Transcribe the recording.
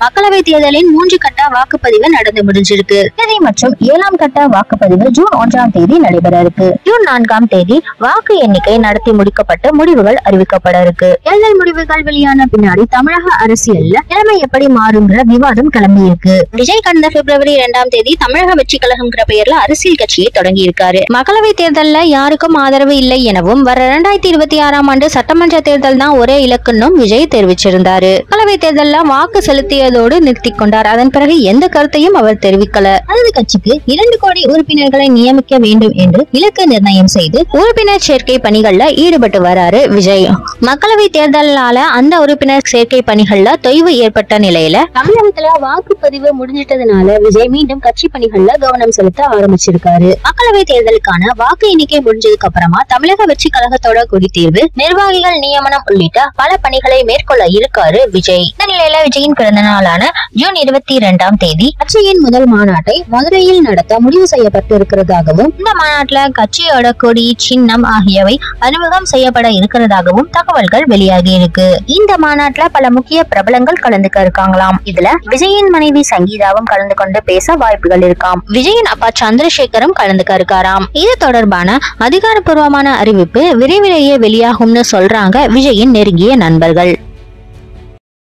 மக்களவை தேர்தலின் 3 கட்ட வாக்குப்பதிவு நடந்து முடிஞ்சிருக்கு. மற்றும் 7ஆம் கட்ட வாக்குப்பதிவு ஜூன் 1ஆம் தேதி நடைபெற இருக்கு. ஜூன் 4ஆம் தேதி வாக்கு எண்ணிக்கை நடத்தி முடிக்கப்பட்டு முடிவுகள் அறிவிக்கப்பட இருக்கு. தேர்தல் முடிவுகள் வெளியான பின்னாடி தமிழக அரசியல்ல நிலைமை எப்படி மாறுங்கிற விவாதம் கிளம்பி இருக்கு. விஜய் கடந்த பிப்ரவரி 2ஆம் தேதி தமிழக வெற்றி கழகம்ங்கிற பெயர்ல அரசியல் கட்சியை தொடங்கி இருக்காரு. மக்களவை தேர்தல்ல யாருக்கும் ஆதரவு இல்லை எனவும் வர 2026ஆம் ஆண்டு சட்டமன்ற தேர்தல் தான் ஒரே இலக்குன்னு விஜய் தெரிவிச்சிருந்தாரு. மக்களவை தேர்தல்ல வாக்கு செலுத்தியதோடு நிறுத்திக் கொண்டார். அதன் பிறகு எந்த கருத்தையும் அவர் தெரிவிக்கல. தனது கட்சிக்கு 2 கோடி உறுப்பினர்களை நியமிக்க வேண்டும் என்று இலக்கு நிர்ணயம் செய்து உறுப்பினர் சேர்க்கை பணிகள்ல ஈடுபட்டு வராரு விஜய். மக்களவை தேர்தலால அந்த உறுப்பினர் சேர்க்கை பணிகள்ல தொய்வு ஏற்பட்ட நிலையில தமிழகத்துல வாக்குப்பதிவு முடிஞ்சிட்டதுனால விஜய் மீண்டும் கட்சி பணிகள்ல கவனம் செலுத்த ஆரம்பிச்சிருக்காரு. மக்களவை தேர்தலுக்கான வாக்கு எண்ணிக்கை முடிஞ்சதுக்கு அப்புறமா தமிழக வெற்றி கழகத்தோட கொடி தேர்வு, நிர்வாகிகள் நியமனம் உள்ளிட்ட பல பணிகளை மேற்கொள்ள இருக்காரு விஜய். இந்த நிலையில விஜயின் பிறந்த நாளான ஜூன் 22ஆம் தேதி கட்சியின் முதல் மாநாட்டை மதுரையில் நடத்த முடிவு செய்யப்பட்டு இருக்கிறதாகவும் இந்த மாநாட்டுல கட்சியோட கொடி, சின்னம் ஆகியவை அறிமுகம் செய்யப்பட இருக்கிறதாகவும் தகவல்கள் வெளியாகி இருக்கு. இந்த மாநாட்டுல பல முக்கிய பிரபலங்கள் கலந்துக்க இருக்காங்களாம். இதுல விஜயின் மனைவி சங்கீதாவும் கலந்து கொண்டு பேச வாய்ப்புகள் இருக்காம். விஜயின் அப்பா சந்திரசேகரும் கலந்துக்க இருக்காராம். இது தொடர்பான அதிகாரப்பூர்வமான அறிவிப்பு விரைவிலேயே வெளியாகும்னு சொல்றாங்க விஜயின் நெருங்கிய நண்பர்கள்.